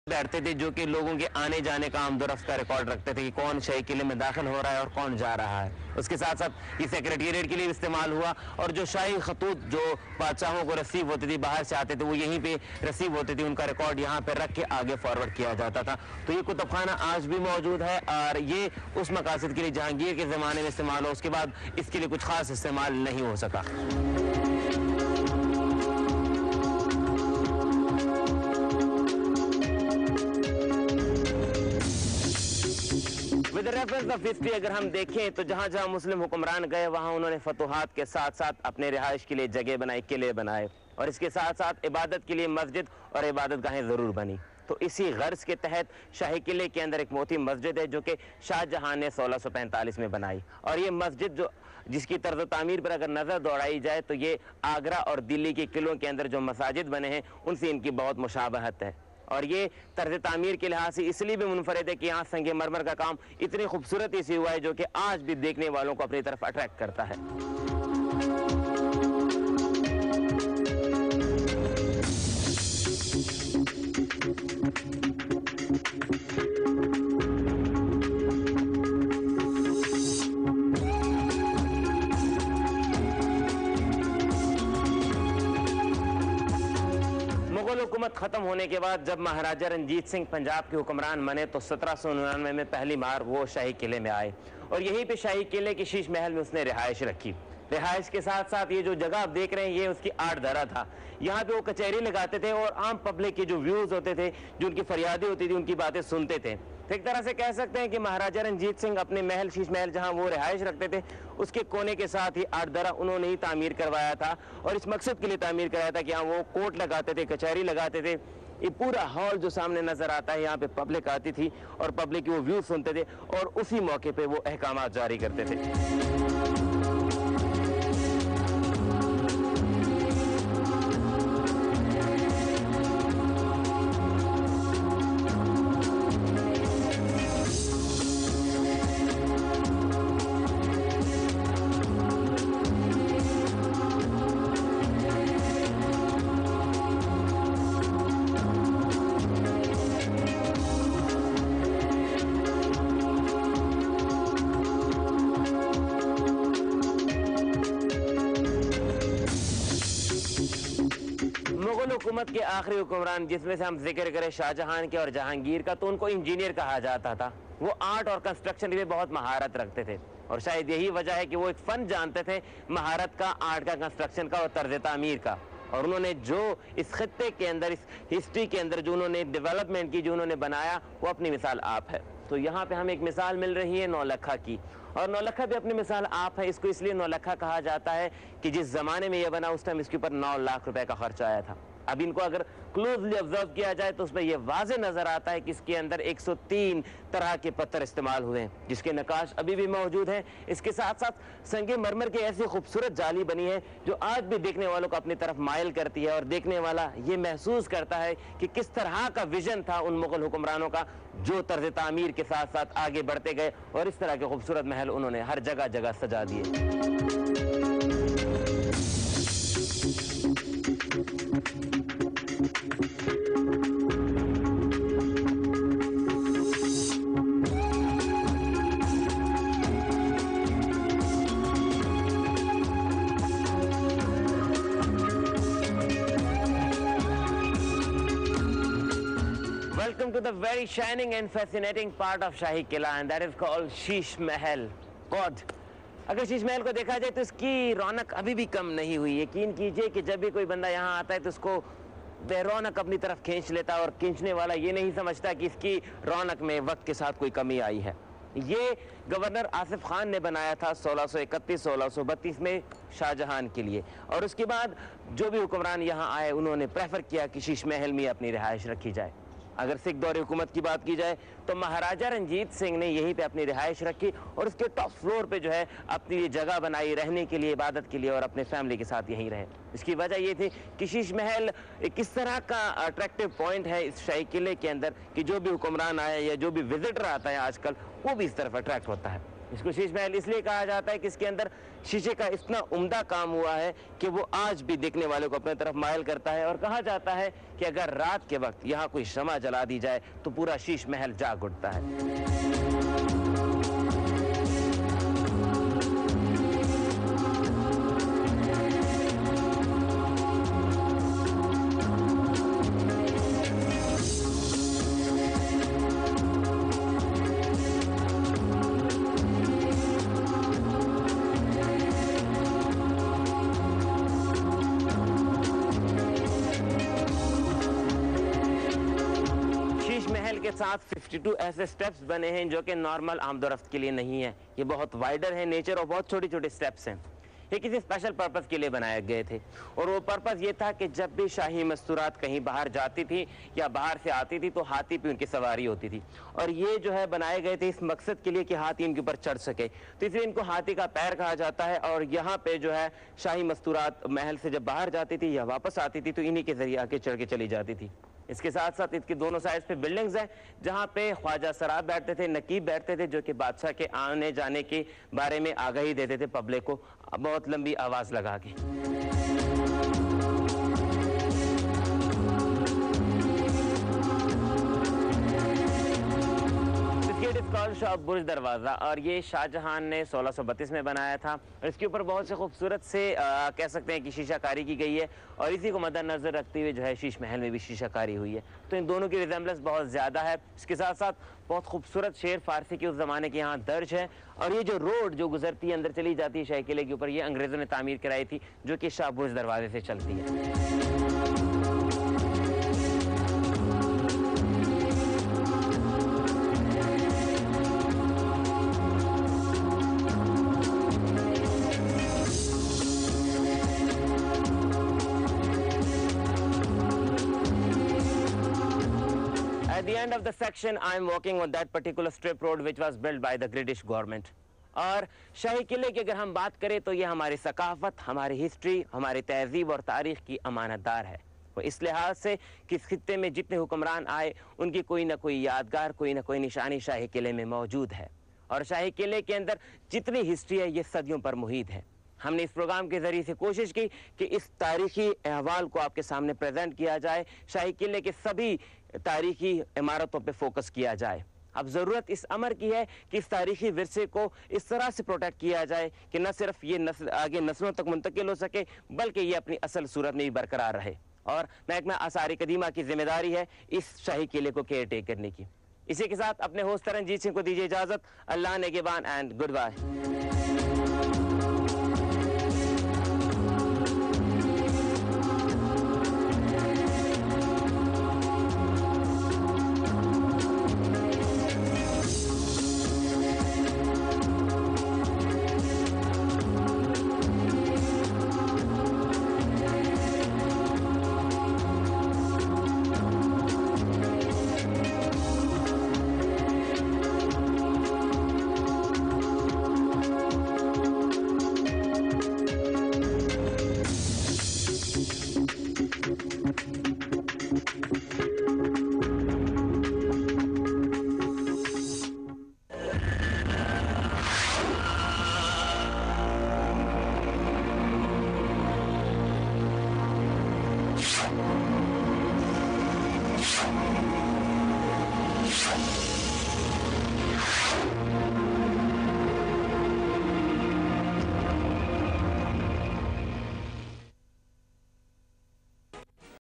बैठते थे जो कि लोगों के आने जाने का आमदोरफ्त का रिकॉर्ड रखते थे कि कौन शाही किले में दाखिल हो रहा है और कौन जा रहा है। उसके साथ साथ ये सेक्रेटेरिएट के लिए इस्तेमाल हुआ और जो शाही खतूत जो बादशाहों को रसीव होती थी, बाहर से आते थे, वो यहीं पे रसीव होती थी, उनका रिकॉर्ड यहाँ पे रख के आगे फॉरवर्ड किया जाता था। तो ये कुतुब खाना आज भी मौजूद है और ये उस मकासद के लिए जहांगीर के ज़माने में इस्तेमाल हो, उसके बाद इसके लिए कुछ खास इस्तेमाल नहीं हो सका। विद रेफरेंस ऑफ हिस्ट्री अगर हम देखें तो जहाँ जहाँ मुस्लिम हुक्मरान गए वहाँ उन्होंने फतूहात के साथ साथ अपने रिहाइश के लिए जगह बनाई, किले बनाए और इसके साथ साथ इबादत के लिए मस्जिद और इबादत गाहें ज़रूर बनी। तो इसी गर्ज के तहत शाही किले के अंदर एक मोती मस्जिद है जो कि शाहजहां ने 1645 में बनाई और ये मस्जिद जो जिसकी तर्ज तामीर पर अगर नज़र दौड़ाई जाए तो ये आगरा और दिल्ली के किलों के अंदर जो मसाजिद बने हैं उनसे इनकी बहुत मुशाबहत है और ये तर्ज तामीर के लिहाज से इसलिए भी मुनफरद है कि यहाँ संगे मरमर का काम इतनी खूबसूरती से हुआ है जो कि आज भी देखने वालों को अपनी तरफ अट्रैक्ट करता है। मुगल हुकूमत खत्म होने के बाद जब महाराजा रंजीत सिंह पंजाब के हुक्मरान बने तो 1799 में पहली बार वो शाही किले में आए और यहीं पे शाही किले के शीश महल में उसने रिहाइश रखी। रिहाइश के साथ साथ ये जो जगह आप देख रहे हैं ये उसकी आठ दरा था। यहाँ पे वो कचहरी लगाते थे और आम पब्लिक के जो व्यूज होते थे, जो उनकी फरियादें होती थी, उनकी बातें सुनते थे। तो एक तरह से कह सकते हैं कि महाराजा रंजीत सिंह अपने महल, शीश महल जहाँ वो रिहाइश रखते थे, उसके कोने के साथ ही आठ दरा उन्होंने ही तामीर करवाया था और इस मकसद के लिए तामीर कराया था कि यहाँ वो कोर्ट लगाते थे, कचहरी लगाते थे। ये पूरा हॉल जो सामने नजर आता है यहाँ पे पब्लिक आती थी और पब्लिक वो व्यू सुनते थे और उसी मौके पे वो अहकामात जारी करते थे। मुगल हुकूमत के आखिरी हुक्मरान जिसमें से हम जिक्र करें शाहजहां के और जहांगीर का, तो उनको इंजीनियर कहा जाता था। वो आर्ट और कंस्ट्रक्शन में बहुत महारत रखते थे और शायद यही वजह है कि वो एक फन जानते थे महारत का, आर्ट का, कंस्ट्रक्शन का और तर्ज तामीर का। और उन्होंने जो इस खत्ते के अंदर, इस हिस्ट्री के अंदर जो उन्होंने डेवलपमेंट की, जो उन्होंने बनाया, वो अपनी मिसाल आप है। तो यहाँ पे हमें एक मिसाल मिल रही है नौलखा की और नौलखा भी अपनी मिसाल आप है। इसको इसलिए नौलखा कहा जाता है कि जिस जमाने में यह बना उस टाइम इसके ऊपर 9 लाख रुपए का खर्च आया था। अब इनको अगर क्लोजली ऑब्जर्व किया जाए तो उसमें यह वाज़े नजर आता है कि इसके अंदर 103 तरह के पत्थर इस्तेमाल हुए हैं जिसके नकाश अभी भी मौजूद हैं। इसके साथ साथ संगे मरमर की ऐसी खूबसूरत जाली बनी है जो आज भी देखने वालों को अपनी तरफ माइल करती है और देखने वाला ये महसूस करता है कि किस तरह का विजन था उन मुगल हुक्मरानों का जो तर्ज तामीर के साथ साथ आगे बढ़ते गए और इस तरह के खूबसूरत महल उन्होंने हर जगह जगह सजा दिए। Welcome to the very shining and fascinating part of shahi Qila and that is called Sheesh Mahal. God, अगर शीश महल को देखा जाए तो इसकी रौनक अभी भी कम नहीं हुई। यकीन कीजिए कि जब भी कोई बंदा यहाँ आता है तो उसको बेरौनक अपनी तरफ खींच लेता है और खींचने वाला ये नहीं समझता कि इसकी रौनक में वक्त के साथ कोई कमी आई है। ये गवर्नर आसिफ खान ने बनाया था 1631-1632 में शाहजहां के लिए और उसके बाद जो भी हुक्मरान यहाँ आए उन्होंने प्रेफर किया कि शीश महल में अपनी रिहाइश रखी जाए। अगर सिख दौर हुकूमत की बात की जाए तो महाराजा रंजीत सिंह ने यहीं पे अपनी रिहाइश रखी और उसके टॉप फ्लोर पे जो है अपनी जगह बनाई रहने के लिए, इबादत के लिए और अपने फैमिली के साथ यहीं रहे। इसकी वजह ये थी कि शीश महल किस तरह का अट्रैक्टिव पॉइंट है इस शाही किले के अंदर कि जो भी हुक्मरान आए या जो भी विजिटर आता है आजकल वो भी इस तरफ अट्रैक्ट होता है। इसको शीश महल इसलिए कहा जाता है कि इसके अंदर शीशे का इतना उम्दा काम हुआ है कि वो आज भी देखने वालों को अपने तरफ मायल करता है। और कहा जाता है कि अगर रात के वक्त यहाँ कोई शमा जला दी जाए तो पूरा शीश महल जाग उठता है। के साथ 52 ऐसे स्टेप्स बने हैं जो कि नॉर्मल आमदोरफ्त के लिए नहीं है। ये बहुत वाइडर है नेचर और बहुत छोटे छोटे स्टेप्स हैं। ये किसी स्पेशल पर्पस के लिए बनाए गए थे और वो पर्पस ये था कि जब भी शाही मस्तूरात कहीं बाहर जाती थी या बाहर से आती थी तो हाथी पे उनकी सवारी होती थी और ये जो है बनाए गए थे इस मकसद के लिए कि हाथी इनके ऊपर चढ़ सके, तो इसलिए इनको हाथी का पैर कहा जाता है। और यहाँ पे जो है शाही मस्तूरात महल से जब बाहर जाती थी या वापस आती थी तो इन्हीं के जरिए आके चढ़ के चली जाती थी। इसके साथ साथ इसके दोनों साइड पे बिल्डिंग्स हैं जहाँ पे ख्वाजा सराब बैठते थे, नकीब बैठते थे जो कि बादशाह के आने जाने के बारे में आगाही देते थे पब्लिक को बहुत लंबी आवाज लगा के। शाह बुर्ज दरवाज़ा और ये शाहजहां ने 1632 में बनाया था और इसके ऊपर बहुत से खूबसूरत से कह सकते हैं कि शीशाकारी की गई है और इसी को मद्देनजर रखते हुए जो है शीश महल में भी शीशाकारी हुई है। तो इन दोनों की रिजेम्बलेंस बहुत ज़्यादा है। इसके साथ साथ बहुत खूबसूरत शेर फारसी के उस ज़माने के यहाँ दर्ज है और ये जो रोड जो गुजरती है अंदर चली जाती है शाही किले के ऊपर, ये अंग्रेज़ों ने तामीर कराई थी जो कि शाह बुर्ज दरवाजे से चलती है। At the end of the section, I am walking on that particular strip road which was built by the British government. और शाही किले की अगर हम बात करें तो ये हमारी सकाफत, हमारी हिस्ट्री, हमारी तहजीब और तारीख़ की अमानतदार है। वो इस लिहाज से कि इस खित्ते में जितने हुक्मरान आए उनकी कोई ना कोई यादगार, कोई ना कोई निशानी शाही किले में मौजूद है और शाही किले के अंदर जितनी हिस्ट्री है ये सदियों पर मुहित है। हमने इस प्रोग्राम के ज़रिए से कोशिश की कि इस तारीख़ी अहवाल को आपके सामने प्रेजेंट किया जाए, शाही किले के सभी तारीख़ी इमारतों पे फोकस किया जाए। अब ज़रूरत इस अमर की है कि इस तारीख़ी विरसे को इस तरह से प्रोटेक्ट किया जाए कि न सिर्फ ये आगे नस्लों तक मुंतकिल हो सके बल्कि ये अपनी असल सूरत में भी बरकरार रहे। और महकमा आसार कदीमा की जिम्मेदारी है इस शाही किले को केयर टेक करने की। इसी के साथ अपने होस्ट तरनजीत सिंह को दीजिए इजाज़त। अल्लाह नेगेबान एंड गुड बाय।